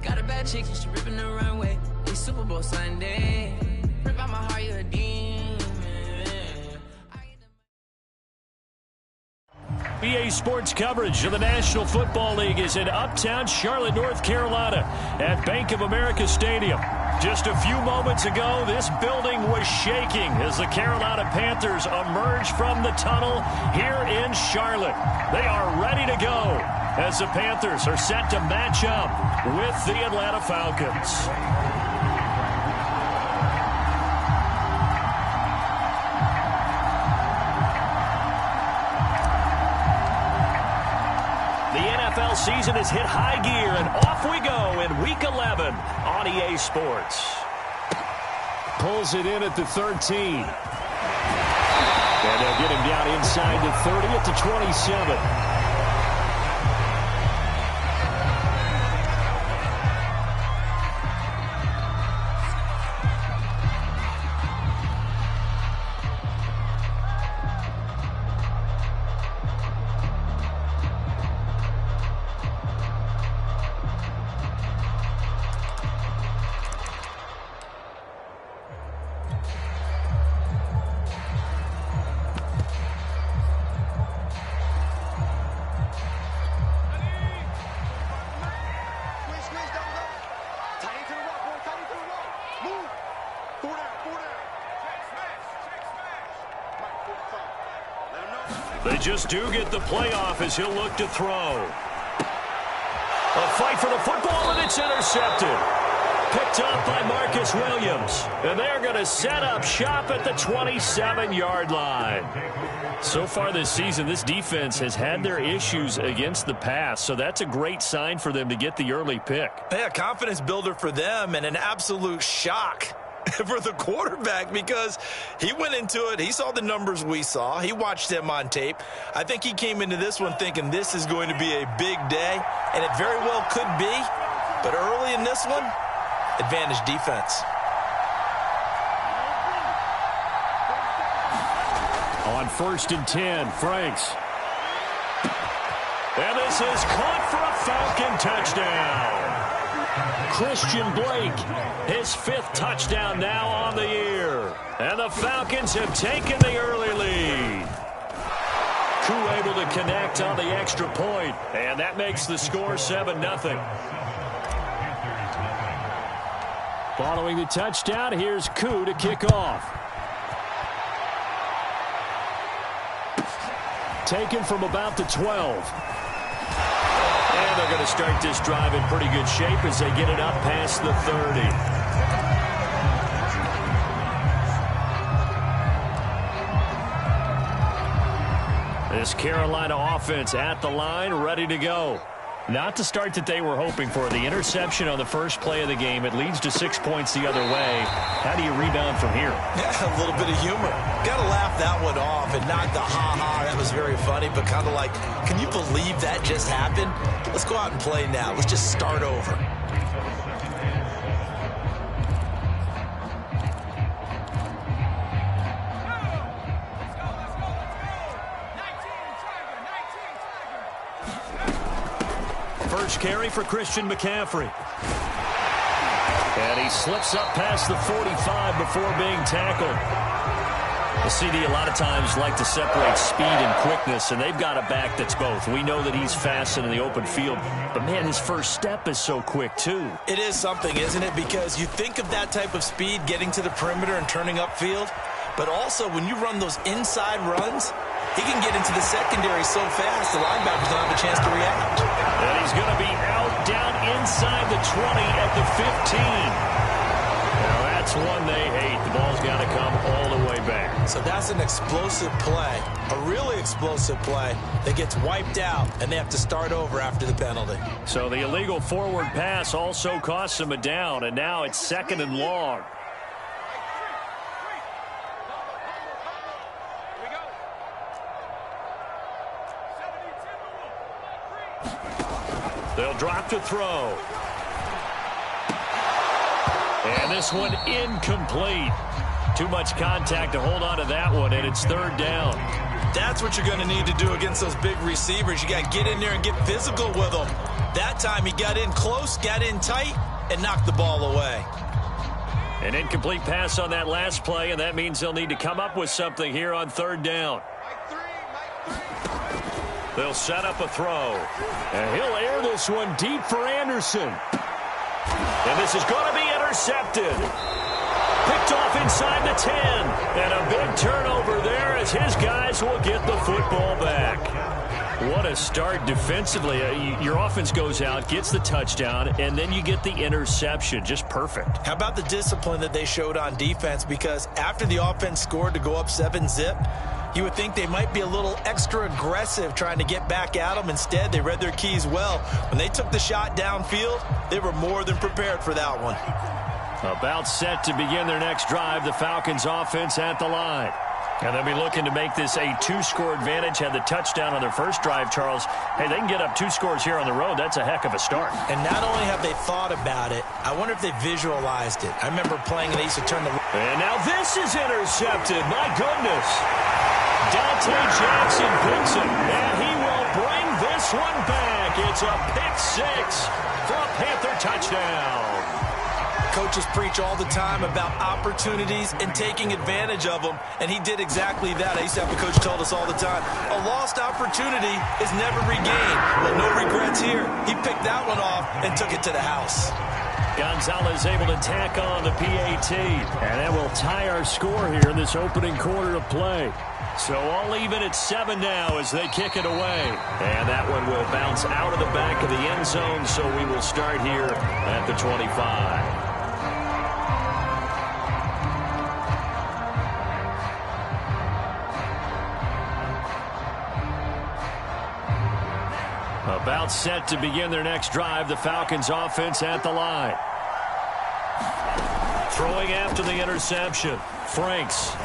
Got a bad chick and she ripping the runway. It's Super Bowl Sunday. Rip out my heart, you a demon. EA Sports coverage of the National Football League is in uptown Charlotte, North Carolina at Bank of America Stadium. Just a few moments ago, this building was shaking as the Carolina Panthers emerged from the tunnel here in Charlotte. They are ready to go as the Panthers are set to match up with the Atlanta Falcons. The NFL season has hit high gear, and off we go in Week 11 on EA Sports. Pulls it in at the 13. And they'll get him down inside the 30 at the 27. They just do get the playoff as he'll look to throw. A fight for the football, and it's intercepted. Picked up by Marcus Williams. And they're going to set up shop at the 27-yard line. So far this season, this defense has had their issues against the pass, so that's a great sign for them to get the early pick. Yeah, confidence builder for them and an absolute shock for the quarterback because he went into it. He saw the numbers we saw. He watched them on tape. I think he came into this one thinking this is going to be a big day, and it very well could be. But early in this one, advantage defense. On 1st and 10, Franks. And this is caught for a Falcon touchdown. Christian Blake, his 5th touchdown now on the year. And the Falcons have taken the early lead. Koo able to connect on the extra point, and that makes the score 7-0. Following the touchdown, here's Koo to kick off. Taken from about the 12. And they're going to start this drive in pretty good shape as they get it up past the 30. This Carolina offense at the line, ready to go. Not the start that they were hoping for. The interception on the first play of the game. It leads to 6 points the other way. How do you rebound from here? Yeah, a little bit of humor. Got to laugh that one off and not the ha-ha. That was very funny, but kind of like, can you believe that just happened? Let's go out and play now. Let's just start over. First carry for Christian McCaffrey. And he slips up past the 45 before being tackled. The CD a lot of times like to separate speed and quickness, and they've got a back that's both. We know that he's fast in the open field, but, man, his first step is so quick, too. It is something, isn't it? Because you think of that type of speed getting to the perimeter and turning upfield, but also when you run those inside runs, he can get into the secondary so fast the linebackers don't have a chance to react. And he's going to be out down inside the 20 at the 15. Now that's one they hate. The ball's got to come all the way back. So that's an explosive play, a really explosive play that gets wiped out, and they have to start over after the penalty. So the illegal forward pass also costs them a down, and now it's 2nd and long. They'll drop to throw. And this one incomplete. Too much contact to hold on to that one, and it's 3rd down. That's what you're going to need to do against those big receivers. You got to get in there and get physical with them. That time he got in close, got in tight, and knocked the ball away. An incomplete pass on that last play, and that means they'll need to come up with something here on third down. They'll set up a throw. And he'll air this one deep for Anderson. And this is going to be intercepted. Picked off inside the 10. And a big turnover there as his guys will get the football back. What a start defensively. Your offense goes out, gets the touchdown, and then you get the interception. Just perfect. How about the discipline that they showed on defense? Because after the offense scored to go up 7-zip, you would think they might be a little extra aggressive trying to get back at them. Instead, they read their keys well. When they took the shot downfield, they were more than prepared for that one. About set to begin their next drive, the Falcons offense at the line. And they'll be looking to make this a 2-score advantage. Had the touchdown on their first drive, Charles. Hey, they can get up 2 scores here on the road. That's a heck of a start. And not only have they thought about it, I wonder if they visualized it. I remember playing and they used to turn the... And now this is intercepted. My goodness. Dante Jackson picks it, and he will bring this one back. It's a pick 6 for a Panther touchdown. Coaches preach all the time about opportunities and taking advantage of them, and he did exactly that. I used to have a coach tell us all the time, a lost opportunity is never regained. Well, no regrets here. He picked that one off and took it to the house. Gonzalez able to tack on the PAT, and that will tie our score here in this opening quarter of play. So all even at 7 now as they kick it away. And that one will bounce out of the back of the end zone, so we will start here at the 25. About set to begin their next drive, the Falcons offense at the line. Throwing after the interception, Franks.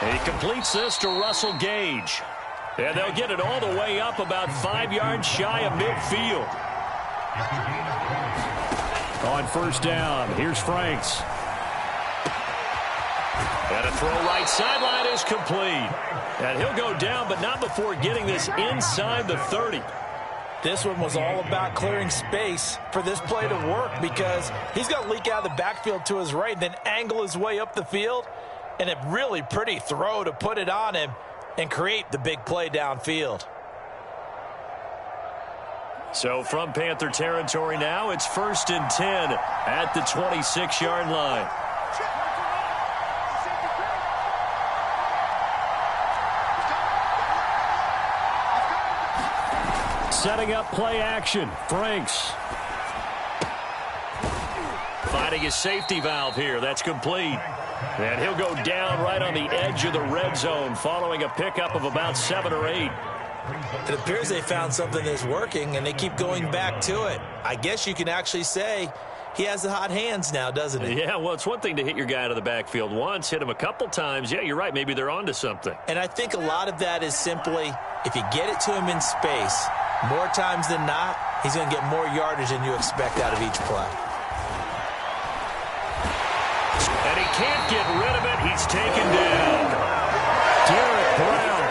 And he completes this to Russell Gage. And they'll get it all the way up about 5 yards shy of midfield. On first down, here's Franks. And a throw right sideline is complete. And he'll go down, but not before getting this inside the 30. This one was all about clearing space for this play to work because he's got to leak out of the backfield to his right and then angle his way up the field. And a really pretty throw to put it on him and create the big play downfield. So from Panther territory now, it's 1st and 10 at the 26-yard line. Setting up play action. Franks. Finding his safety valve here. That's complete. And he'll go down right on the edge of the red zone following a pickup of about 7 or 8. It appears they found something that's working, and they keep going back to it. I guess you can actually say he has the hot hands now, doesn't he? Yeah, well, it's one thing to hit your guy out of the backfield once, hit him a couple times. Yeah, you're right. Maybe they're onto something. And I think a lot of that is simply if you get it to him in space, more times than not, he's going to get more yardage than you expect out of each play. And he can't get rid of it. He's taken down. Derek Brown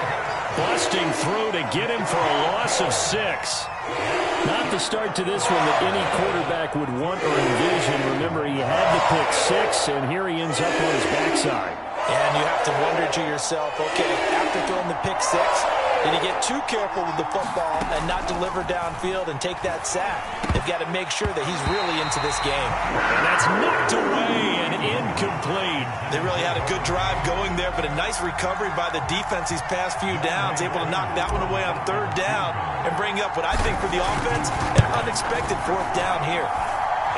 busting through to get him for a loss of 6. Not the start to this one that any quarterback would want or envision. Remember, he had the pick 6, and here he ends up on his backside. And you have to wonder to yourself, okay, after throwing the pick 6, did he get too careful with the football and not deliver downfield and take that sack? They've got to make sure that he's really into this game. And that's knocked away and incomplete. They really had a good drive going there, but a nice recovery by the defense these past few downs, able to knock that one away on 3rd down and bring up what I think for the offense, an unexpected 4th down here.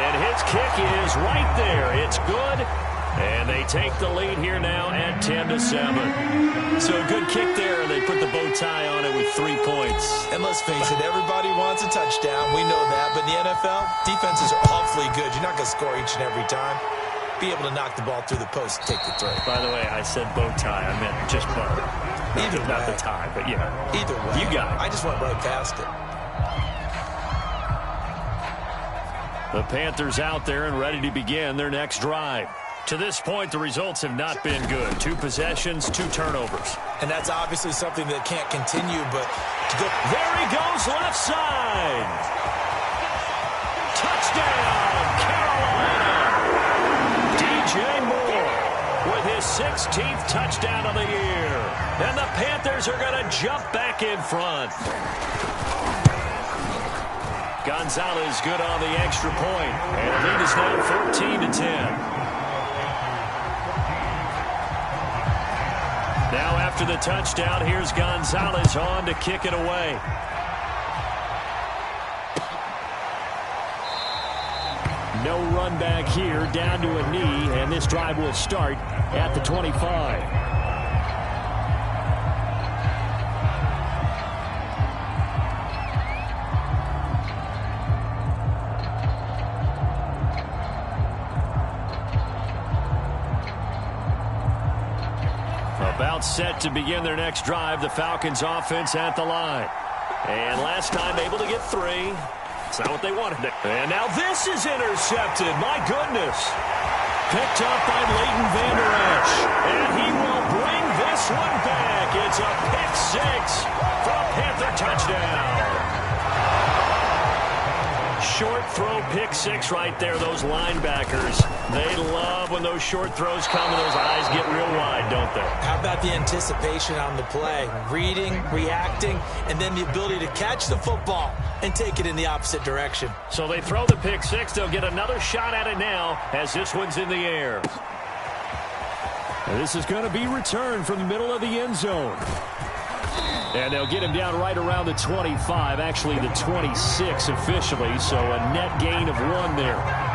And his kick is right there. It's good. And they take the lead here now at 10-7. So a good kick there, and they put the bow tie on it with 3 points. And let's face it, everybody wants a touchdown. We know that. But in the NFL, defenses are awfully good. You're not going to score each and every time. Be able to knock the ball through the post and take the throw. By the way, I said bow tie. I meant just bow. Either way. Not the tie, but yeah. Either way. You got it. I just went right past it. The Panthers out there and ready to begin their next drive. To this point, the results have not been good. 2 possessions, 2 turnovers. And that's obviously something that can't continue, but There he goes, left side. Touchdown, Carolina. DJ Moore with his 16th touchdown of the year. And the Panthers are going to jump back in front. Gonzalez good on the extra point. And the lead is now 14-10. Now after the touchdown, here's Gonzalez on to kick it away. No run back here, down to a knee, and this drive will start at the 25. About set to begin their next drive, the Falcons offense at the line. And last time able to get 3. It's not what they wanted. And now this is intercepted. My goodness. Picked up by Leighton Vander Esch. And he will bring this one back. It's a pick 6 for a Panther touchdown. Short throw pick 6 right there. Those linebackers, they love when those short throws come and those eyes get real wide, don't they? How about the anticipation on the play? Reading, reacting, and then the ability to catch the football and take it in the opposite direction. So they throw the pick 6. They'll get another shot at it now as this one's in the air. And this is going to be returned from the middle of the end zone. And they'll get him down right around the 25, actually the 26 officially, so a net gain of 1 there.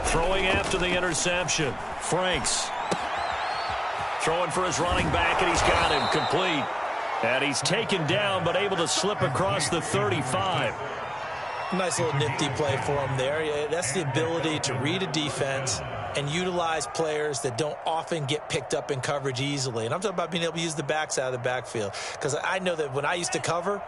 Throwing after the interception. Franks. Throwing for his running back, and he's got him complete. And he's taken down, but able to slip across the 35. Nice little nifty play for him there. Yeah, that's the ability to read a defense and utilize players that don't often get picked up in coverage easily. And I'm talking about being able to use the backs out of the backfield. Because I know that when I used to cover,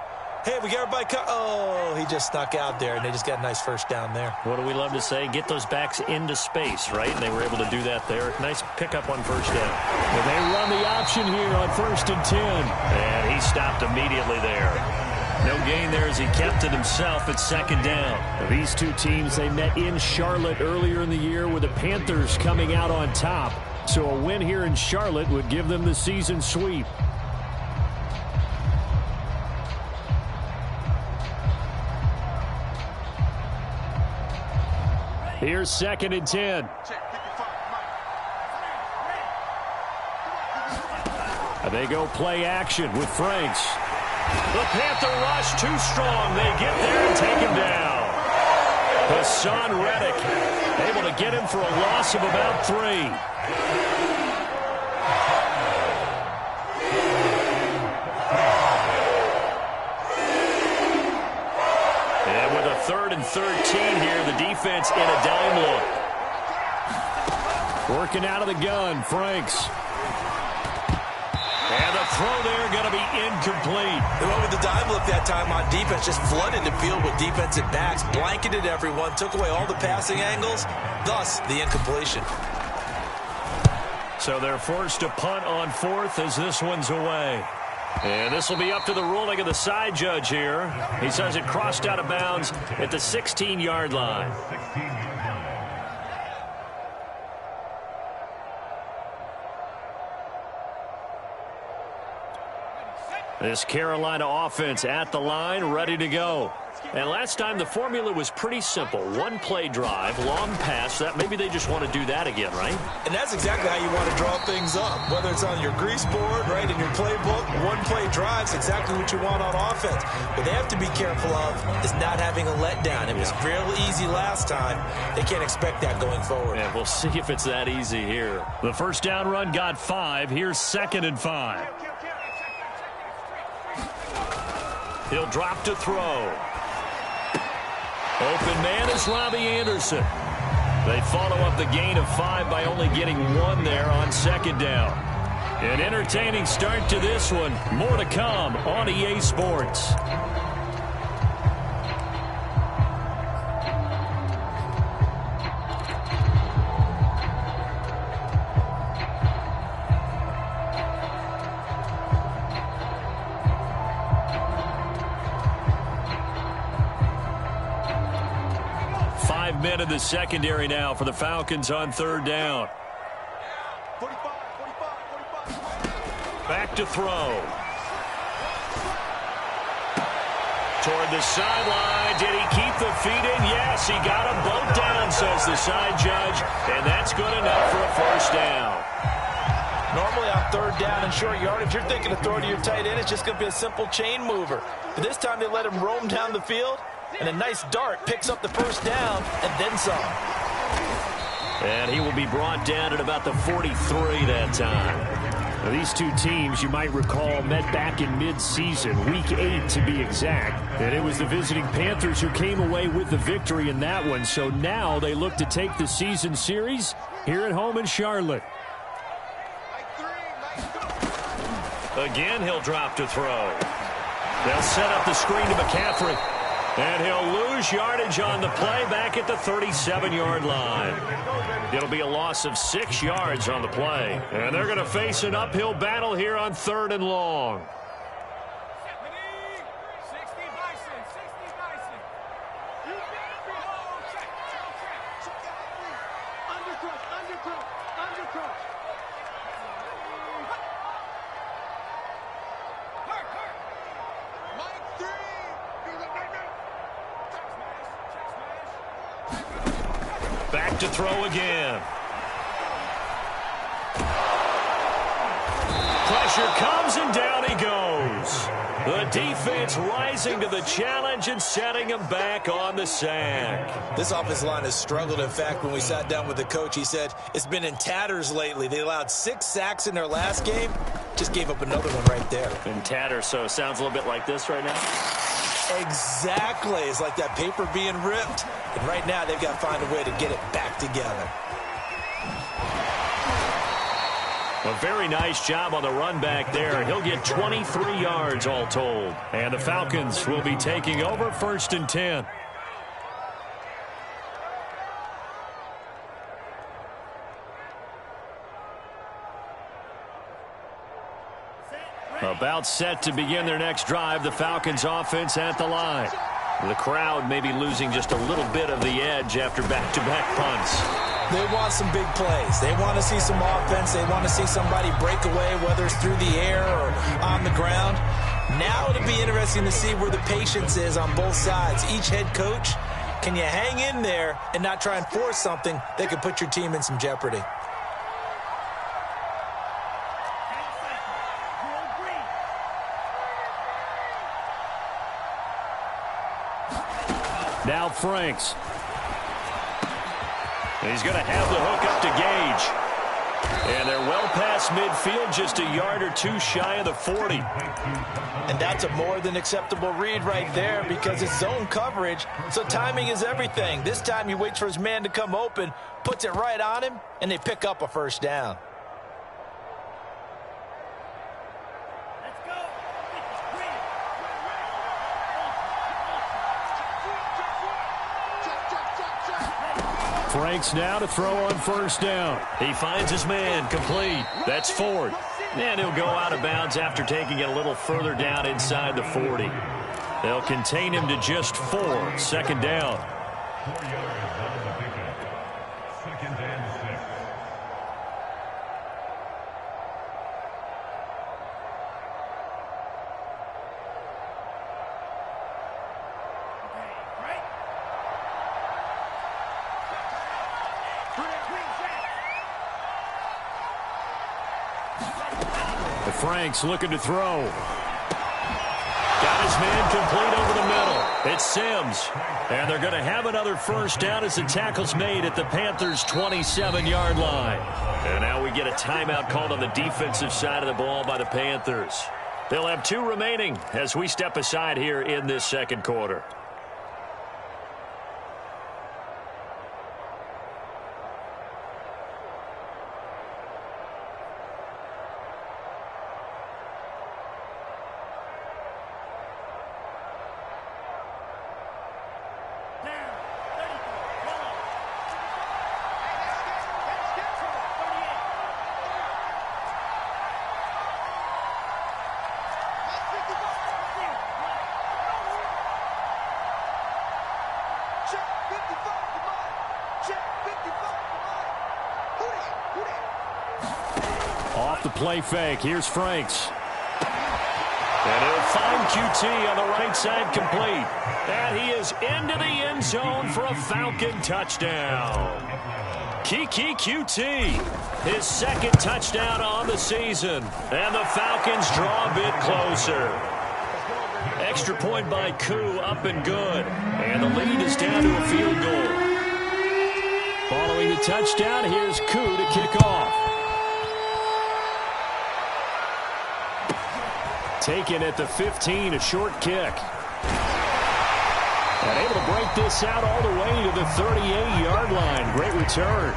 hey, we got everybody oh, he just snuck out there, and they just got a nice first down there. What do we love to say? Get those backs into space, right? And they were able to do that there. Nice pickup on first down. And they run the option here on 1st and 10. And he stopped immediately there. No gain there as he kept it himself at 2nd down. Now, these two teams, they met in Charlotte earlier in the year with the Panthers coming out on top. So a win here in Charlotte would give them the season sweep. Here's 2nd and 10. And they go play action with Franks. The Panther rush too strong. They get there and take him down. Hassan Reddick able to get him for a loss of about 3. And with a 3rd and 13 here, the defense in a dime look. Working out of the gun, Franks. And the throw there going to be incomplete. They went with the dime look that time on defense, just flooded the field with defensive backs, blanketed everyone, took away all the passing angles, thus the incompletion. So they're forced to punt on 4th as this one's away. And this will be up to the ruling of the side judge here. He says it crossed out of bounds at the 16-yard line. This Carolina offense at the line, ready to go. And last time the formula was pretty simple. 1-play drive, long pass. That maybe they just want to do that again, right? And that's exactly how you want to draw things up. Whether it's on your grease board, right, in your playbook, 1-play drive's exactly what you want on offense. What they have to be careful of is not having a letdown. It was real easy last time. They can't expect that going forward. Yeah, we'll see if it's that easy here. The first down run got 5. Here's 2nd and 5. He'll drop to throw. Open man is Robbie Anderson. They follow up the gain of 5 by only getting 1 there on second down. An entertaining start to this one. More to come on EA Sports. Men in the secondary now for the Falcons on third down. 45. Back to throw. Toward the sideline. Did he keep the feet in? Yes, he got them both down, says the side judge. And that's good enough for a first down. Normally on third down and short yardage, you're thinking of throwing to your tight end. It's just going to be a simple chain mover. But this time they let him roam down the field. And a nice dart picks up the first down and then some. And he will be brought down at about the 43 that time. Now, these two teams, you might recall, met back in mid-season, Week 8 to be exact. And it was the visiting Panthers who came away with the victory in that one. So now they look to take the season series here at home in Charlotte. Again, he'll drop to throw. They'll set up the screen to McCaffrey. And he'll lose yardage on the play back at the 37-yard line. It'll be a loss of 6 yards on the play. And they're going to face an uphill battle here on third and long. Back to throw again. Pressure comes and down he goes. The defense rising to the challenge and setting him back on the sack. This offensive line has struggled. In fact, when we sat down with the coach, he said it's been in tatters lately. They allowed 6 sacks in their last game. Just gave up another one right there. In tatters, so it sounds a little bit like this right now. Exactly. It's like that paper being ripped. And right now, they've got to find a way to get it back together. A very nice job on the run back there. He'll get 23 yards all told. And the Falcons will be taking over 1st and 10. About set to begin their next drive, the Falcons offense at the line. The crowd may be losing just a little bit of the edge after back-to-back punts. They want some big plays. They want to see some offense. They want to see somebody break away, whether it's through the air or on the ground. Now it'll be interesting to see where the patience is on both sides. Each head coach, can you hang in there and not try and force something that could put your team in some jeopardy? Now Franks. And he's going to have the hook up to Gage. And they're well past midfield, just a yard or two shy of the 40. And that's a more than acceptable read right there because it's zone coverage, so timing is everything. This time he waits for his man to come open, puts it right on him, and they pick up a first down. Franks now to throw on first down. He finds his man, complete. That's Ford. And he'll go out of bounds after taking it a little further down inside the 40. They'll contain him to just 4. 2nd down. Franks looking to throw. Got his man complete over the middle. It's Sims. And they're going to have another first down as the tackle's made at the Panthers' 27-yard line. And now we get a timeout called on the defensive side of the ball by the Panthers. They'll have 2 remaining as we step aside here in this 2nd quarter. off the play fake. Here's Franks. And he'll find QT on the right side complete. And he is into the end zone for a Falcon touchdown. Kiki QT, his second touchdown on the season. And the Falcons draw a bit closer. Extra point by Koo, up and good. And the lead is down to a field goal. Following the touchdown, here's Koo to kick off. Taken at the 15, a short kick. And able to break this out all the way to the 38-yard line. Great return.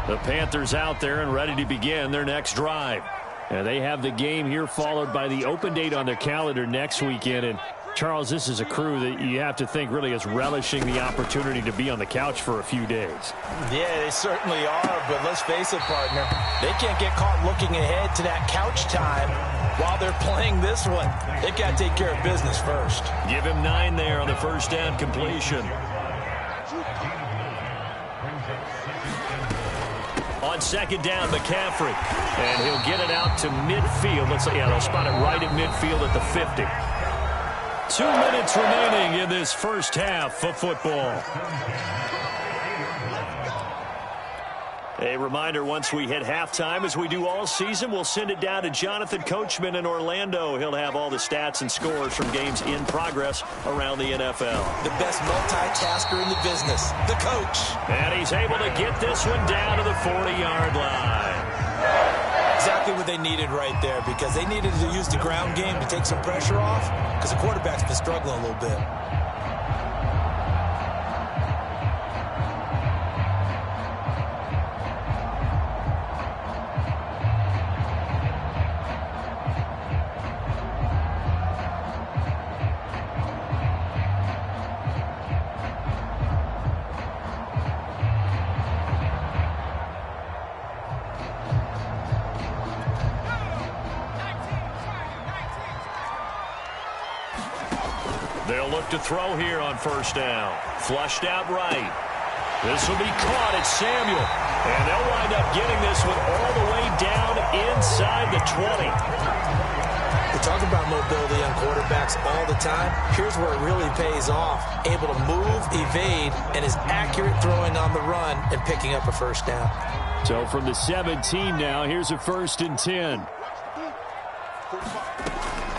The Panthers out there and ready to begin their next drive. And they have the game here followed by the open date on their calendar next weekend. And, Charles, this is a crew that you have to think really is relishing the opportunity to be on the couch for a few days. Yeah, they certainly are, but let's face it, partner. They can't get caught looking ahead to that couch time while they're playing this one. They've got to take care of business first. Give him 9 there on the first down completion. On second down, McCaffrey. And he'll get it out to midfield. Let's say, yeah, they'll spot it right at midfield at the 50. 2 minutes remaining in this first half of football. A reminder, once we hit halftime, as we do all season, we'll send it down to Jonathan Coachman in Orlando. He'll have all the stats and scores from games in progress around the NFL. The best multitasker in the business, the coach. And he's able to get this one down to the 40-yard line. Exactly what they needed right there, because they needed to use the ground game to take some pressure off, because the quarterback's been struggling a little bit. They'll look to throw here on first down. Flushed out right. This will be caught at Samuel. And they'll wind up getting this one all the way down inside the 20. We talk about mobility on quarterbacks all the time. Here's where it really pays off. Able to move, evade, and is accurate throwing on the run and picking up a first down. So from the 17 now, here's a 1st and 10.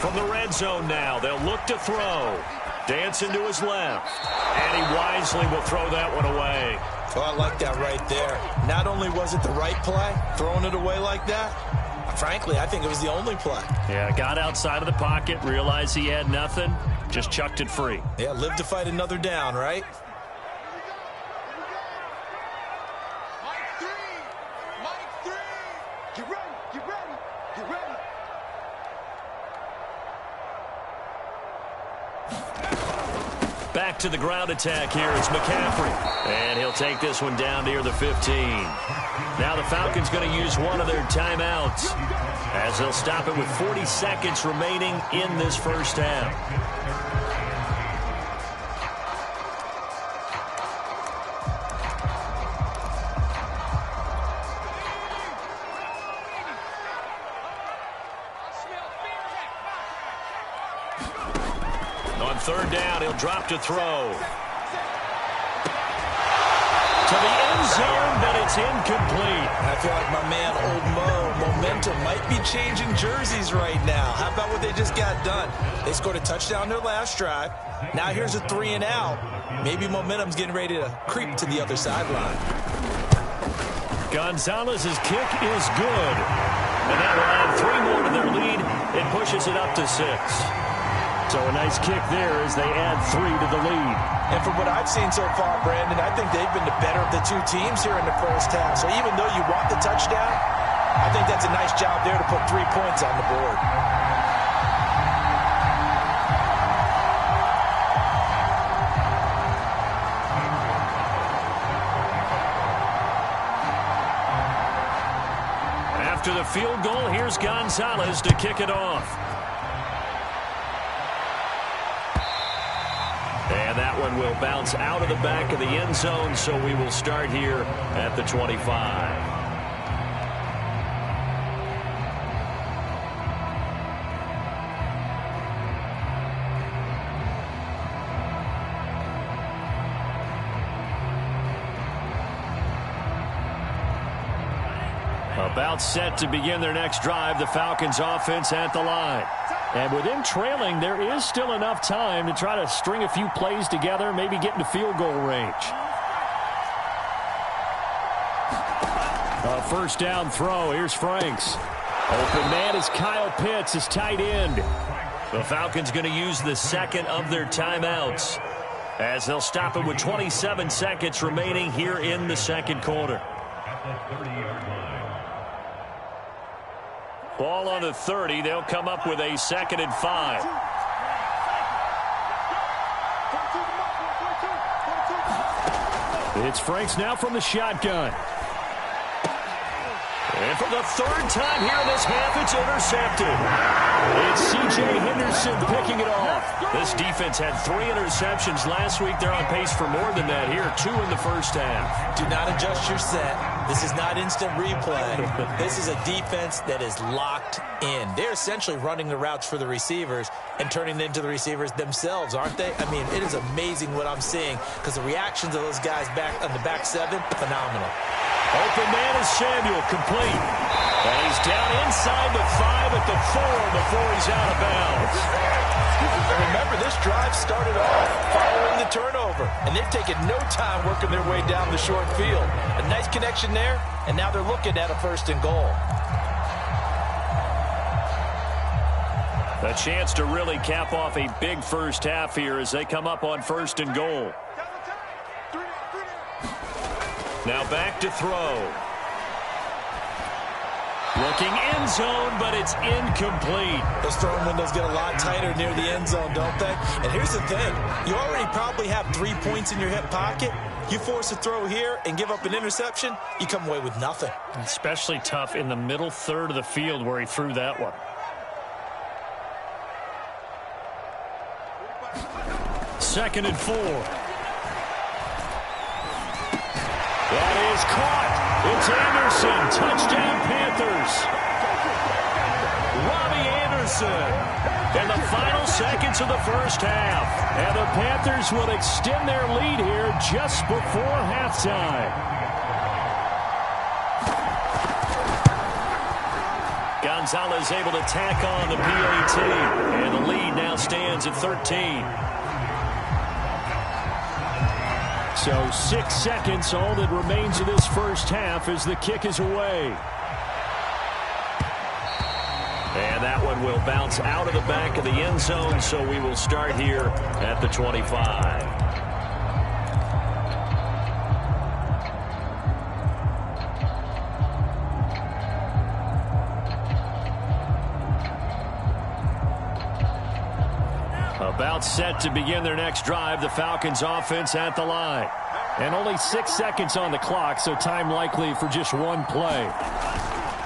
From the red zone now, they'll look to throw. Dancing to his left. And he wisely will throw that one away. Oh, I like that right there. Not only was it the right play, throwing it away like that, frankly, I think it was the only play. Yeah, got outside of the pocket, realized he had nothing, just chucked it free. Yeah, live to fight another down, right? Back to the ground attack here. It's McCaffrey. And he'll take this one down near the 15. Now the Falcons going to use one of their timeouts as they'll stop it with 40 seconds remaining in this first half. Third down, he'll drop to throw. To the end zone, but it's incomplete. I feel like my man, Old Mo, momentum might be changing jerseys right now. How about what they just got done? They scored a touchdown their last drive. Now here's a 3 and out. Maybe momentum's getting ready to creep to the other sideline. Gonzalez's kick is good. And that will add 3 more to their lead. It pushes it up to 6. So a nice kick there as they add 3 to the lead. And from what I've seen so far, Brandon, I think they've been the better of the 2 teams here in the first half. So even though you want the touchdown, I think that's a nice job there to put 3 points on the board. After the field goal. Here's Gonzalez to kick it off. And that one will bounce out of the back of the end zone, so we will start here at the 25. About set to begin their next drive, the Falcons offense at the line. And with them trailing, there is still enough time to try to string a few plays together, maybe get into field goal range. A first down throw. Here's Franks. Open man is Kyle Pitts, his tight end. The Falcons going to use the second of their timeouts as they'll stop it with 27 seconds remaining here in the second quarter. Ball on the 30. They'll come up with a 2nd and 5. It's Franks now from the shotgun. And for the third time here in this half, it's intercepted. It's C.J. Henderson picking it off. This defense had 3 interceptions last week. They're on pace for more than that here, 2 in the first half. Do not adjust your set. This is not instant replay. This is a defense that is locked in. They're essentially running the routes for the receivers and turning it into the receivers themselves, aren't they? I mean, it is amazing what I'm seeing because the reactions of those guys back on the back 7, phenomenal. Open man is Samuel, complete. And he's down inside the 5 at the 4 before he's out of bounds. And remember, this drive started off following the turnover, and they've taken no time working their way down the short field. A nice connection there, and now they're looking at a 1st and goal. A chance to really cap off a big first half here as they come up on 1st and goal. Now back to throw. Looking end zone, but it's incomplete. Those throwing windows get a lot tighter near the end zone, don't they? And here's the thing. You already probably have 3 points in your hip pocket. You force a throw here and give up an interception, you come away with nothing. Especially tough in the middle third of the field where he threw that one. 2nd and 4. That is caught. It's Anderson. Touchdown, Panthers. Robbie Anderson. In the final seconds of the first half. And the Panthers will extend their lead here just before halftime. Gonzalez able to tack on the PAT. And the lead now stands at 13. So 6 seconds, all that remains of this first half as the kick is away. And that one will bounce out of the back of the end zone, so we will start here at the 25. About set to begin their next drive, the Falcons offense at the line. And only 6 seconds on the clock, so time likely for just one play.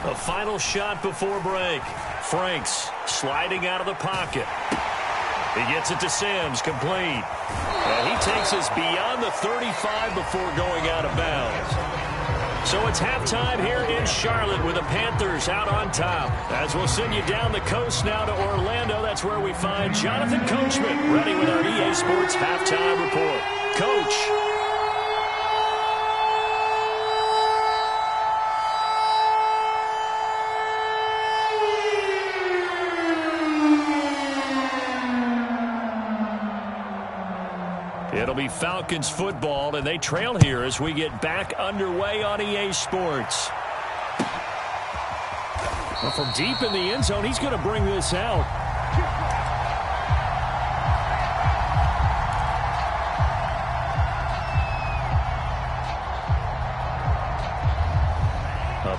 A final shot before break. Franks sliding out of the pocket. He gets it to Sims, complete. And he takes us beyond the 35 before going out of bounds. So it's halftime here in Charlotte with the Panthers out on top. As we'll send you down the coast now to Orlando, that's where we find Jonathan Coachman ready with our EA Sports halftime report. Coach. It'll be Falcons football, and they trail here as we get back underway on EA Sports. Well, from deep in the end zone, he's going to bring this out.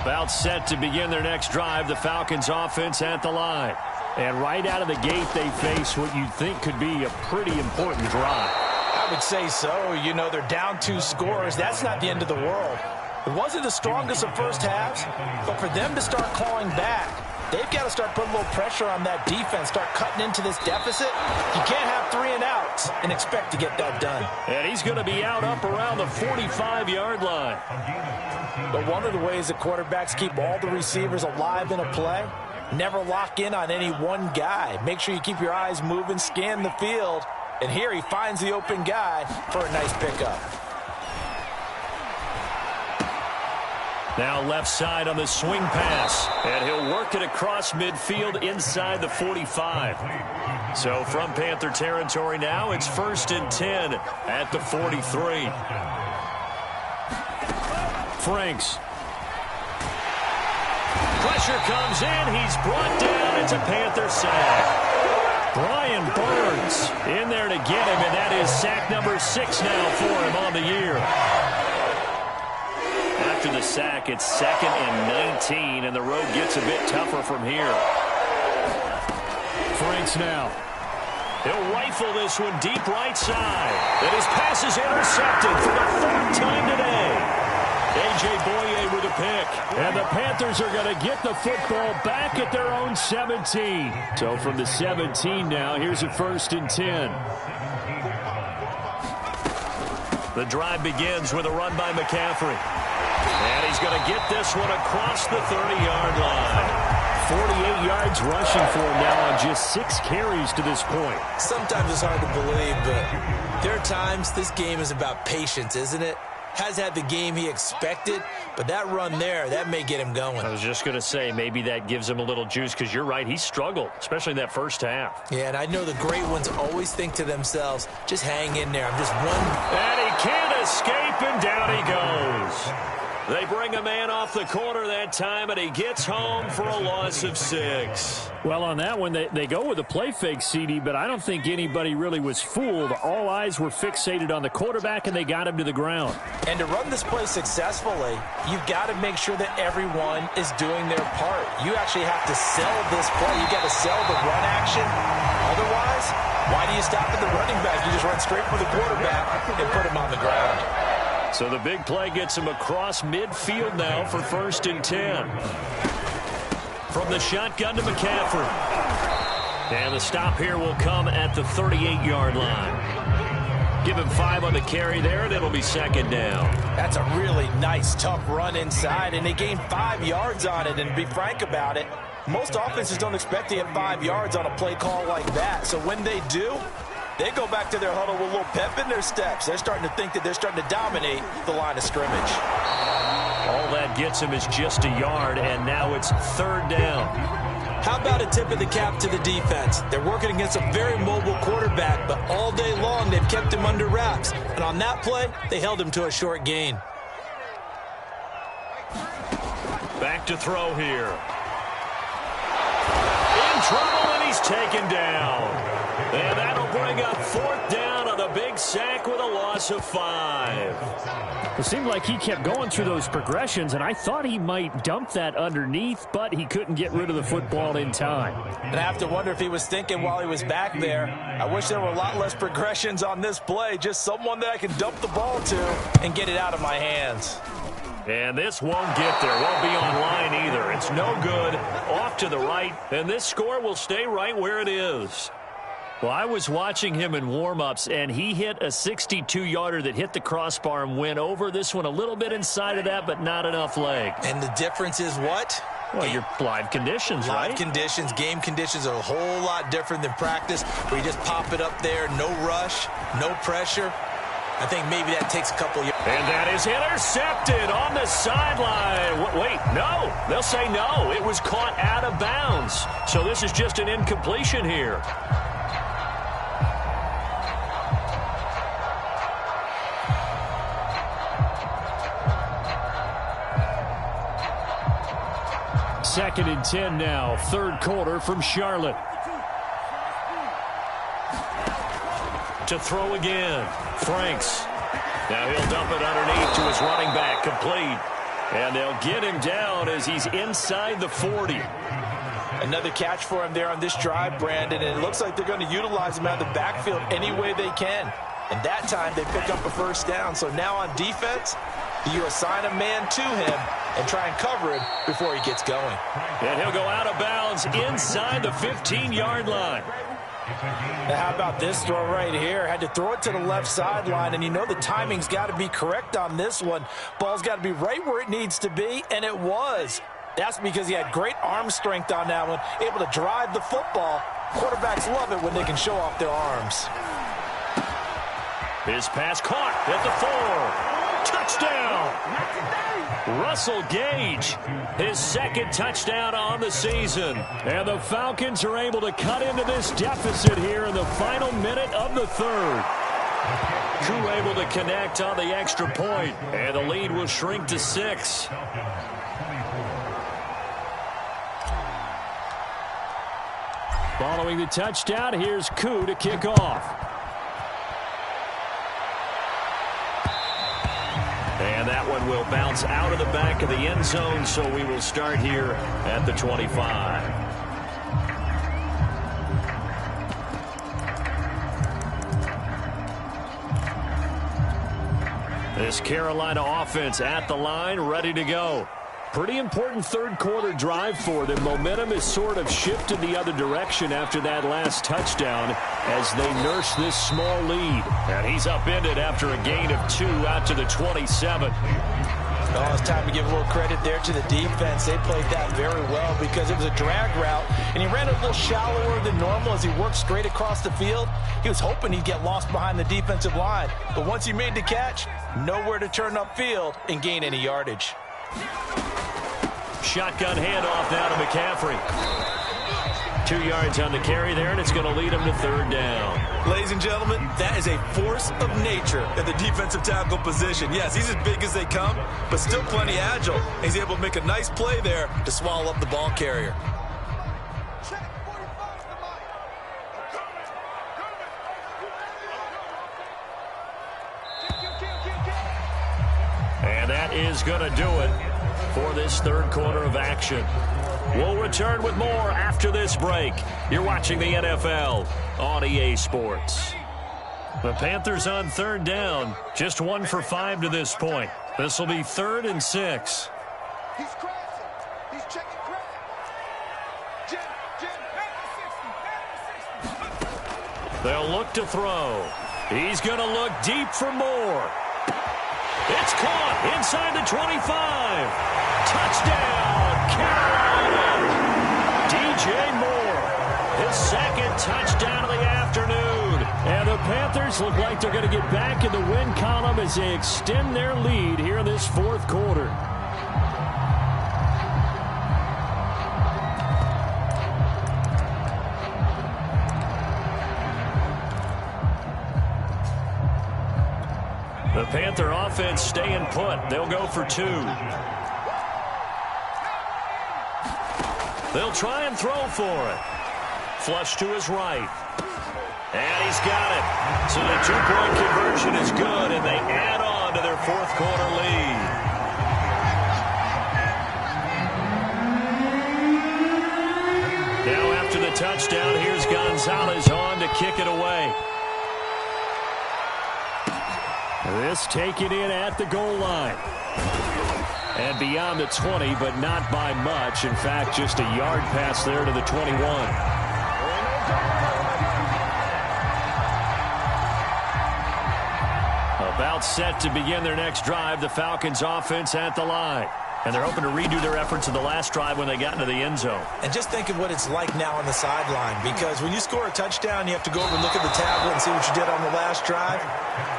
About set to begin their next drive, the Falcons offense at the line. And right out of the gate, they face what you'd think could be a pretty important drive. I would say so. You know, they're down 2 scores. That's not the end of the world. It wasn't the strongest of first halves, but for them to start clawing back, they've got to start putting a little pressure on that defense, start cutting into this deficit. You can't have 3 and outs and expect to get that done. And he's going to be out up around the 45-yard line. But one of the ways the quarterbacks keep all the receivers alive in a play, never lock in on any one guy. Make sure you keep your eyes moving, scan the field. And here he finds the open guy for a nice pickup. Now left side on the swing pass. And he'll work it across midfield inside the 45. So from Panther territory now, it's 1st and 10 at the 43. Franks. Pressure comes in. He's brought down. It's a Panther sack. Brian Burns in there to get him, and that is sack number 6 now for him on the year. After the sack, it's 2nd and 19, and the road gets a bit tougher from here. Franks now. He'll rifle this one deep right side. And his pass is intercepted for the 3rd time today. A.J. Boye with a pick. And the Panthers are going to get the football back at their own 17. So from the 17 now, here's a 1st and 10. The drive begins with a run by McCaffrey. And he's going to get this one across the 30-yard line. 48 yards rushing for him now on just 6 carries to this point. Sometimes it's hard to believe, but there are times this game is about patience, isn't it? Has had the game he expected, but that run there, that may get him going. I was just going to say, maybe that gives him a little juice, because you're right, he struggled, especially in that first half. Yeah, and I know the great ones always think to themselves, just hang in there. I'm just one. And he can't escape, and down he goes. They bring a man off the corner that time, and he gets home for a loss of 6. Well, on that one, they go with a play fake, CD, but I don't think anybody really was fooled. All eyes were fixated on the quarterback, and they got him to the ground. And to run this play successfully, you've got to make sure that everyone is doing their part. You actually have to sell this play. You've got to sell the run action. Otherwise, why do you stop at the running back? You just run straight for the quarterback and put him on the ground. So the big play gets him across midfield now for 1st and 10. From the shotgun to McCaffrey. And the stop here will come at the 38-yard line. Give him 5 on the carry there, and it'll be 2nd down. That's a really nice, tough run inside, and they gained 5 yards on it. And to be frank about it, most offenses don't expect to get 5 yards on a play call like that. So when they do, they go back to their huddle with a little pep in their steps. They're starting to think that they're starting to dominate the line of scrimmage. All that gets him is just a yard, and now it's 3rd down. How about a tip of the cap to the defense? They're working against a very mobile quarterback, but all day long they've kept him under wraps. And on that play, they held him to a short gain. Back to throw here. In trouble, and he's taken down. And that'll bring up 4th down on the big sack with a loss of 5. It seemed like he kept going through those progressions, and I thought he might dump that underneath, but he couldn't get rid of the football in time. And I have to wonder if he was thinking while he was back there, I wish there were a lot less progressions on this play, just someone that I can dump the ball to and get it out of my hands. And this won't get there. Won't be on line either. It's no good. Off to the right, and this score will stay right where it is. Well, I was watching him in warm-ups, and he hit a 62-yarder that hit the crossbar and went over. This one a little bit inside of that, but not enough leg. And the difference is what? Well, your live conditions, right? Live conditions, game conditions are a whole lot different than practice, where you just pop it up there, no rush, no pressure. I think maybe that takes a couple years. And that is intercepted on the sideline. Wait, no. They'll say no. It was caught out of bounds. So this is just an incompletion here. Second and 10 now, 3rd quarter from Charlotte. To throw again, Franks. Now he'll dump it underneath to his running back, complete. And they'll get him down as he's inside the 40. Another catch for him there on this drive, Brandon, and it looks like they're going to utilize him out of the backfield any way they can. And that time they pick up a 1st down. So now on defense, You assign a man to him and try and cover him before he gets going. And he'll go out of bounds inside the 15-yard line. Now how about this throw right here? Had to throw it to the left sideline, and you know the timing's got to be correct on this one. Ball's got to be right where it needs to be, and it was. That's because he had great arm strength on that one, able to drive the football. Quarterbacks love it when they can show off their arms. His pass caught at the 4. Touchdown! Russell Gage, his second touchdown on the season. And the Falcons are able to cut into this deficit here in the final minute of the third. Crew able to connect on the extra point, and the lead will shrink to 6. Following the touchdown, here's Koo to kick off. And that one will bounce out of the back of the end zone, so we will start here at the 25. This Carolina offense at the line, ready to go. Pretty important third-quarter drive for them. Momentum has sort of shifted the other direction after that last touchdown as they nurse this small lead. And he's upended after a gain of 2 out to the 27. Oh, it's time to give a little credit there to the defense. They played that very well because it was a drag route, and he ran a little shallower than normal as he worked straight across the field. He was hoping he'd get lost behind the defensive line, but once he made the catch, nowhere to turn upfield and gain any yardage. Shotgun handoff now to McCaffrey. 2 yards on the carry there, and it's going to lead him to third down. Ladies and gentlemen, that is a force of nature at the defensive tackle position. Yes, he's as big as they come, but still plenty agile. He's able to make a nice play there to swallow up the ball carrier. And that is going to do it for this third quarter of action. We'll return with more after this break. You're watching the NFL on EA Sports. The Panthers on third down, just 1 for 5 to this point. This will be 3rd and 6. He's crashing. He's checking crash. Jim. They'll look to throw. He's going to look deep for more. It's caught inside the 25. Touchdown, Carolina! DJ Moore, his second touchdown of the afternoon. And the Panthers look like they're going to get back in the win column as they extend their lead here in this fourth quarter. The Panther offense staying put. They'll go for 2. They'll try and throw for it. Flush to his right. And he's got it. So the 2-point conversion is good, and they add on to their fourth quarter lead. Now after the touchdown, here's Gonzalez on to kick it away. This taken in at the goal line. And beyond the 20, but not by much. In fact, just a yard pass there to the 21. About set to begin their next drive, the Falcons offense at the line. And they're hoping to redo their efforts in the last drive when they got into the end zone. And just think of what it's like now on the sideline, because when you score a touchdown, you have to go over and look at the tablet and see what you did on the last drive.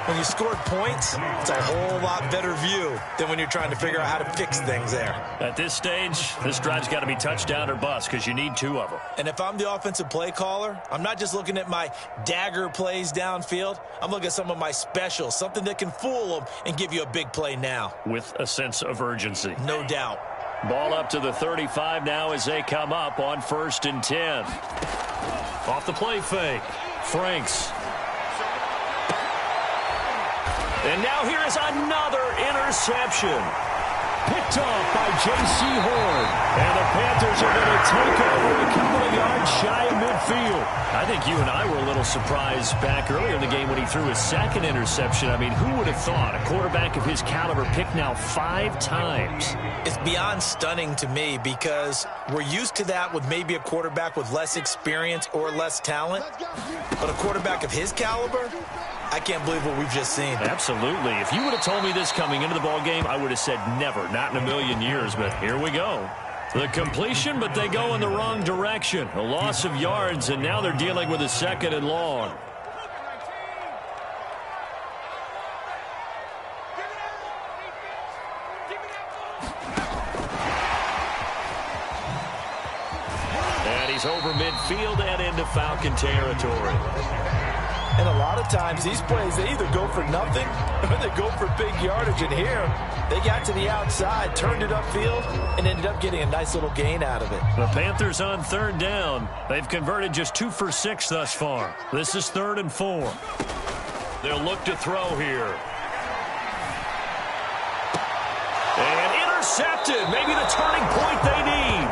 When you scored points, it's a whole lot better view than when you're trying to figure out how to fix things there. At this stage, this drive's got to be touchdown or bust because you need 2 of them. And if I'm the offensive play caller, I'm not just looking at my dagger plays downfield. I'm looking at some of my specials, something that can fool them and give you a big play now. With a sense of urgency. No doubt. Ball up to the 35 now as they come up on 1st and 10. Off the play fake. Franks. And now here is another interception. Picked off by J.C. Horn. And the Panthers are going to take over a couple of yards shy of midfield. I think think you and I were a little surprised back earlier in the game when he threw his second interception. I mean, who would have thought a quarterback of his caliber picked now 5 times? It's beyond stunning to me because we're used to that with maybe a quarterback with less experience or less talent. But a quarterback of his caliber, I can't believe what we've just seen. Absolutely. If you would have told me this coming into the ball game, I would have said never, not in a million years. But here we go. The completion, but they go in the wrong direction. A loss of yards, and now they're dealing with a 2nd and long. And he's over midfield and into Falcon territory. And a lot of times these plays, they either go for nothing or they go for big yardage. And here, they got to the outside, turned it upfield, and ended up getting a nice little gain out of it. The Panthers on 3rd down. They've converted just 2 for 6 thus far. This is 3rd and 4. They'll look to throw here. And intercepted. Maybe the turning point they need.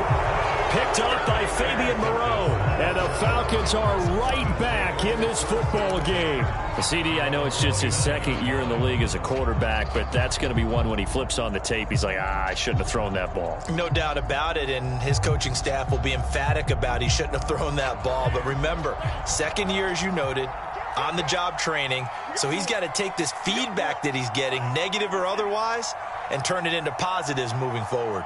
Picked up by Fabian Moreau. And the Falcons are right back in this football game. The CD, I know it's just his 2nd year in the league as a quarterback, but that's going to be one when he flips on the tape. He's like, I shouldn't have thrown that ball. No doubt about it, and his coaching staff will be emphatic about he shouldn't have thrown that ball. But remember, 2nd year, as you noted, on-the-job training, so he's got to take this feedback that he's getting, negative or otherwise, and turn it into positives moving forward.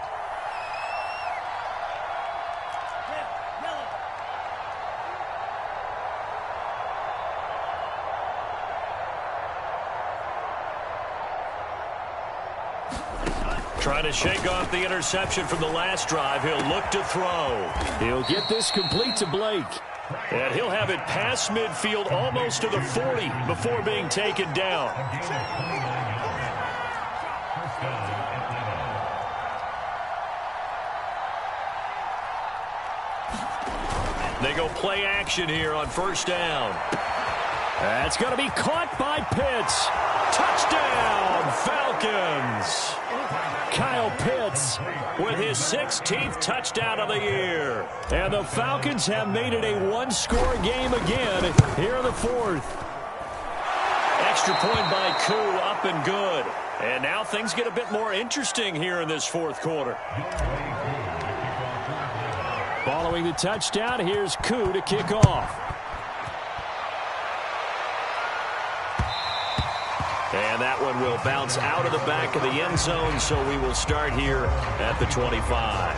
Trying to shake off the interception from the last drive. He'll look to throw. He'll get this complete to Blake. And he'll have it past midfield almost to the 40 before being taken down. They go play action here on 1st down. That's going to be caught by Pitts. Touchdown, Falcons. Kyle Pitts with his 16th touchdown of the year. And the Falcons have made it a one-score game again here in the 4th. Extra point by Koo, up and good. And now things get a bit more interesting here in this 4th quarter. Following the touchdown, here's Koo to kick off. And that one will bounce out of the back of the end zone, so we will start here at the 25.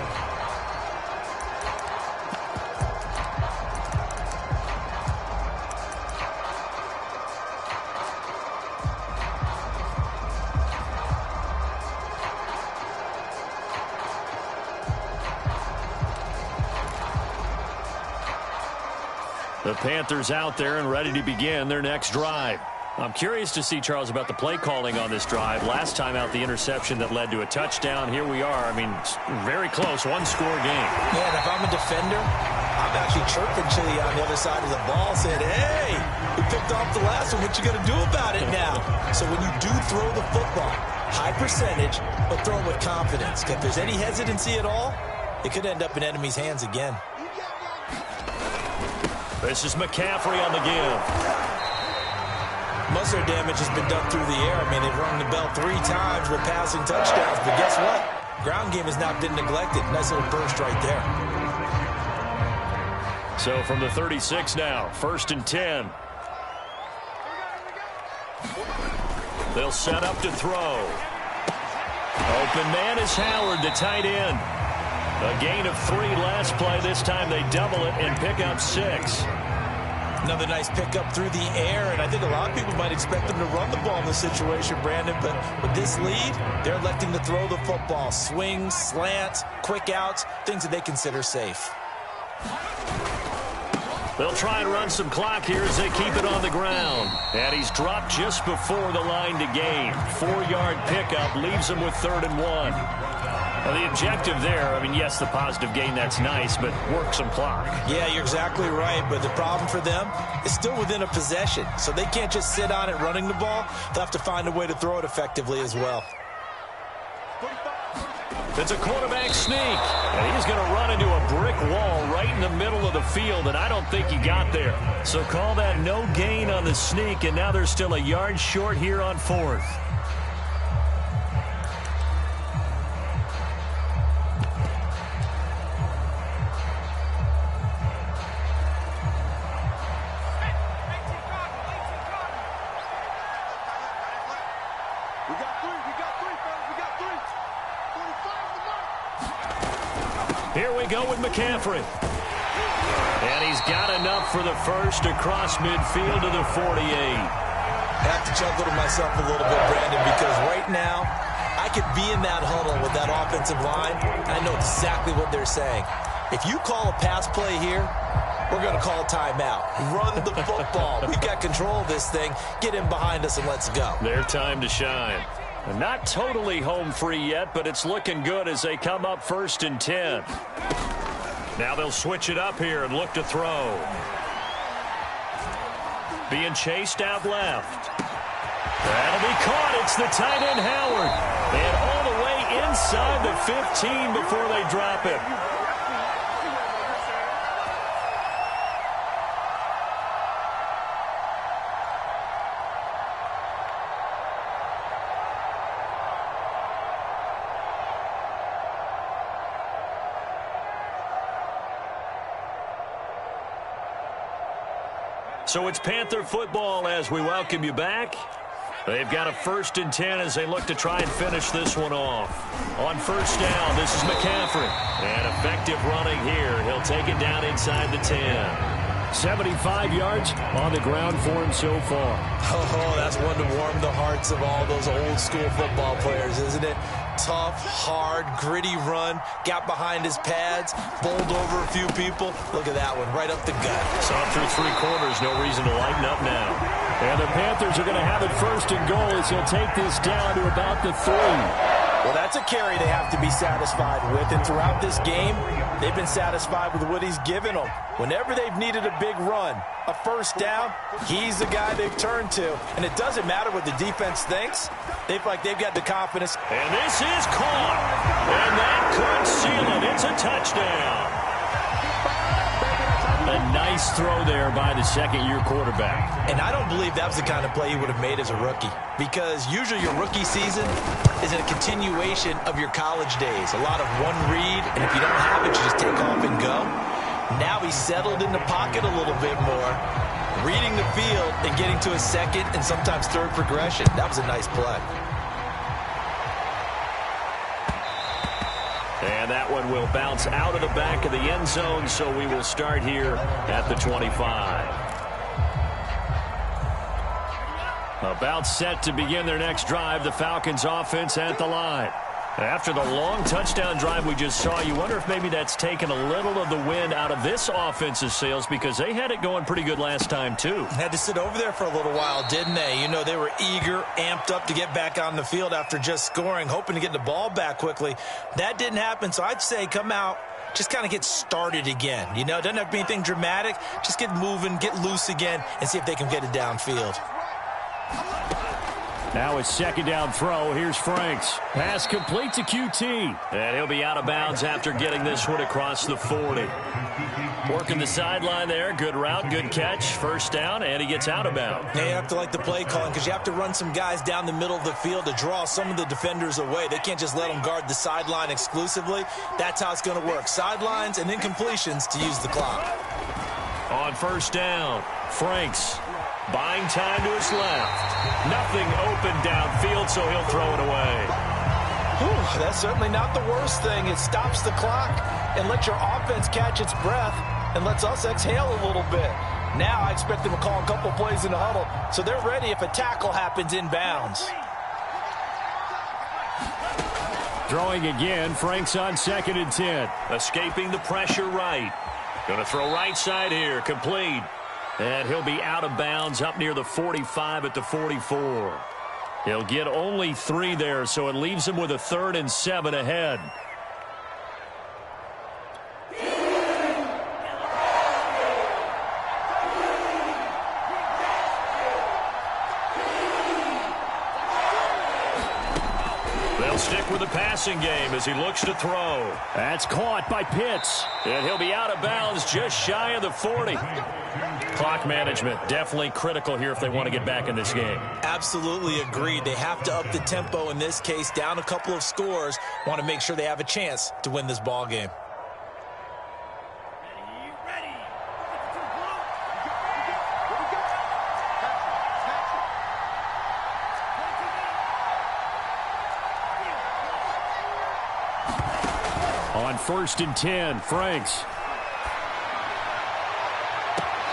The Panthers out there and ready to begin their next drive. I'm curious to see, Charles, about the play calling on this drive. Last time out, the interception that led to a touchdown. Here we are. I mean, very close, one-score game. Yeah, and if I'm a defender, I'm actually chirping to you on the other side of the ball, saying, hey, we picked off the last one. What you going to do about it now? So when you do throw the football, high percentage, but throw it with confidence. If there's any hesitancy at all, it could end up in enemy's hands again. This is McCaffrey on the give. Most of their damage has been done through the air. I mean, they've rung the bell 3 times with passing touchdowns. But guess what? Ground game has not been neglected. Nice little burst right there. So from the 36 now, 1st and 10. They'll set up to throw. Open man is Howard, the tight end. A gain of 3 last play. This time they double it and pick up 6. Another nice pickup through the air, and I think a lot of people might expect them to run the ball in this situation, Brandon, but with this lead, they're electing to throw the football. Swings, slants, quick outs, things that they consider safe. They'll try and run some clock here as they keep it on the ground. And he's dropped just before the line to gain. 4-yard pickup leaves him with 3rd and 1. Well, the objective there, I mean, yes, the positive gain, that's nice, but work some clock. Yeah, you're exactly right, but the problem for them is still within a possession, so they can't just sit on it running the ball. They'll have to find a way to throw it effectively as well. It's a quarterback sneak, and he's going to run into a brick wall right in the middle of the field, and I don't think he got there. So call that no gain on the sneak, and now they're still a yard short here on 4th. Here we go with McCaffrey. And he's got enough for the first across midfield to the 48. I have to chuckle to myself a little bit, Brandon, because right now I could be in that huddle with that offensive line. I know exactly what they're saying. If you call a pass play here, we're going to call a timeout. Run the football. We've got control of this thing. Get in behind us and let's go. Their time to shine. Not totally home free yet, but it's looking good as they come up 1st and 10. Now they'll switch it up here and look to throw. Being chased out left. That'll be caught. It's the tight end Howard. And all the way inside the 15 before they drop it. So it's Panther football as we welcome you back. They've got a 1st and 10 as they look to try and finish this one off. On 1st down, this is McCaffrey. And effective running here. He'll take it down inside the 10. 75 yards on the ground for him so far. Oh, that's one to warm the hearts of all those old school football players, isn't it? Tough, hard, gritty run. Got behind his pads, bowled over a few people. Look at that one, right up the gut. Saw through 3 quarters, no reason to lighten up now. And the Panthers are going to have it 1st and goal as he'll take this down to about the 3. Well, that's a carry they have to be satisfied with. And throughout this game, they've been satisfied with what he's given them. Whenever they've needed a big run, a 1st down, he's the guy they've turned to. And it doesn't matter what the defense thinks. They feel like they've got the confidence. And this is caught. And that could seal it. It's a touchdown. A nice throw there by the 2nd-year quarterback. And I don't believe that was the kind of play he would have made as a rookie. Because usually your rookie season is a continuation of your college days. A lot of one read, and if you don't have it, you just take off and go. Now he's settled in the pocket a little bit more, reading the field and getting to a 2nd and sometimes 3rd progression. That was a nice play. And that one will bounce out of the back of the end zone, so we will start here at the 25. About set to begin their next drive, the Falcons offense at the line. After the long touchdown drive we just saw, you wonder if maybe that's taken a little of the wind out of this offense's sails because they had it going pretty good last time, too. Had to sit over there for a little while, didn't they? You know, they were eager, amped up to get back on the field after just scoring, hoping to get the ball back quickly. That didn't happen, so I'd say come out, just kind of get started again. You know, it doesn't have to be anything dramatic. Just get moving, get loose again, and see if they can get it downfield. Now it's 2nd down throw. Here's Franks. Pass complete to QT. And he'll be out of bounds after getting this one across the 40. Working the sideline there. Good route, good catch. 1st down, and he gets out of bounds. Yeah, you have to like the play calling because you have to run some guys down the middle of the field to draw some of the defenders away. They can't just let them guard the sideline exclusively. That's how it's going to work. Sidelines and incompletions to use the clock. On 1st down, Franks. Buying time to his left. Nothing open downfield, so he'll throw it away. Whew, that's certainly not the worst thing. It stops the clock and lets your offense catch its breath and lets us exhale a little bit. Now I expect them to call a couple plays in the huddle, so they're ready if a tackle happens inbounds. Throwing again, Franks on 2nd and 10. Escaping the pressure right. Going to throw right side here, complete. And he'll be out of bounds up near the 45 at the 44. He'll get only 3 there, so it leaves him with a 3rd and 7 ahead. They'll stick with the passing game as he looks to throw. That's caught by Pitts. And he'll be out of bounds just shy of the 40. Clock management definitely critical here if they want to get back in this game. Absolutely agreed. They have to up the tempo in this case, down a couple of scores. Want to make sure they have a chance to win this ball game. On 1st and 10, Franks.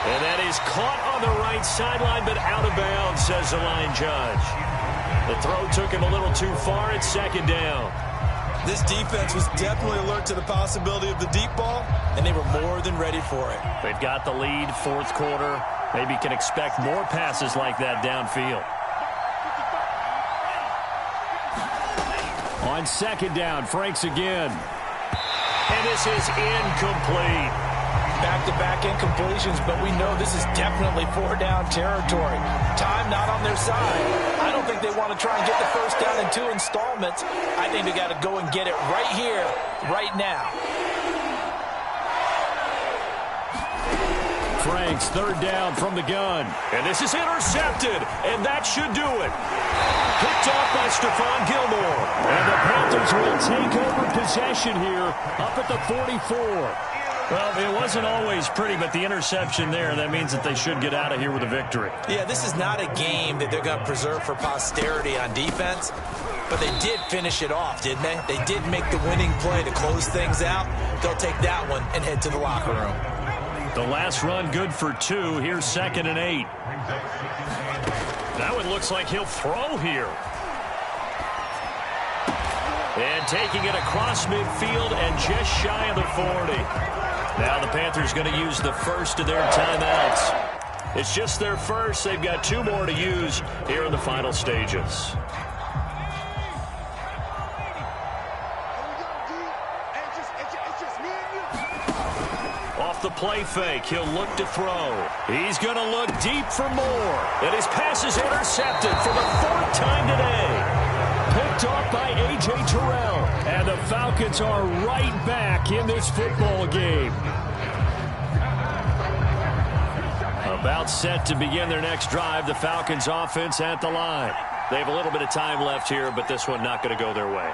And that is caught on the right sideline, but out of bounds, says the line judge. The throw took him a little too far at 2nd down. This defense was definitely alert to the possibility of the deep ball, and they were more than ready for it. They've got the lead, 4th quarter. Maybe can expect more passes like that downfield. On 2nd down, Franks again. And this is incomplete. Back-to-back incompletions, but we know this is definitely 4-down territory. Time not on their side. I don't think they want to try and get the first down in 2 installments. I think they got to go and get it right here, right now. Franks, 3rd down from the gun. And this is intercepted, and that should do it. Picked off by Stephon Gilmore. And the Panthers will take over possession here up at the 44. Well, it wasn't always pretty, but the interception there, that means that they should get out of here with a victory. Yeah, this is not a game that they're going to preserve for posterity on defense, but they did finish it off, didn't they? They did make the winning play to close things out. They'll take that one and head to the locker room. The last run good for 2. Here's 2nd and 8. That one looks like he'll throw here. And taking it across midfield and just shy of the 40. Now the Panthers going to use the first of their timeouts. It's just their first. They've got 2 more to use here in the final stages. Off the play fake, he'll look to throw. He's going to look deep for more. And his pass is intercepted for the 4th time today. Picked off by A.J. Terrell. And the Falcons are right back in this football game. About set to begin their next drive. The Falcons offense at the line. They have a little bit of time left here, but this one not going to go their way.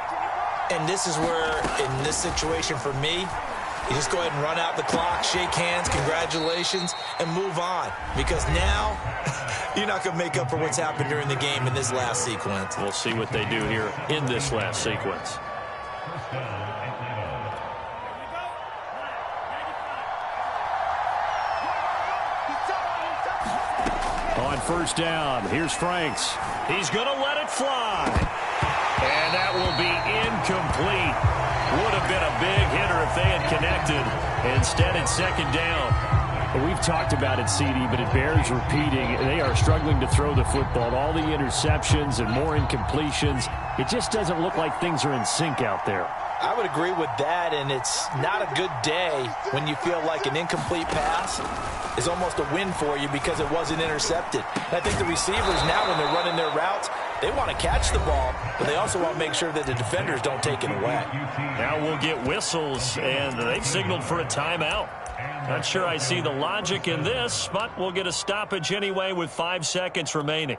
And this is where, in this situation for me, you just go ahead and run out the clock, shake hands, congratulations, and move on. Because now, you're not going to make up for what's happened during the game in this last sequence. We'll see what they do here in this last sequence. On 1st down, here's Franks. He's going to let it fly. And that will be incomplete. Would have been a big hitter if they had connected. Instead, it's 2nd down. We've talked about it, CD, but it bears repeating. They are struggling to throw the football. All the interceptions and more incompletions. It just doesn't look like things are in sync out there. I would agree with that, and it's not a good day when you feel like an incomplete pass is almost a win for you because it wasn't intercepted. And I think the receivers now, when they're running their routes, they want to catch the ball, but they also want to make sure that the defenders don't take it away. Now we'll get whistles, and they've signaled for a timeout. Not sure I see the logic in this, but we'll get a stoppage anyway with 5 seconds remaining.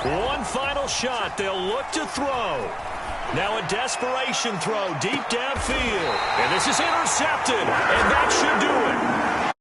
One final shot. They'll look to throw. Now a desperation throw deep downfield. And this is intercepted. And that should do it.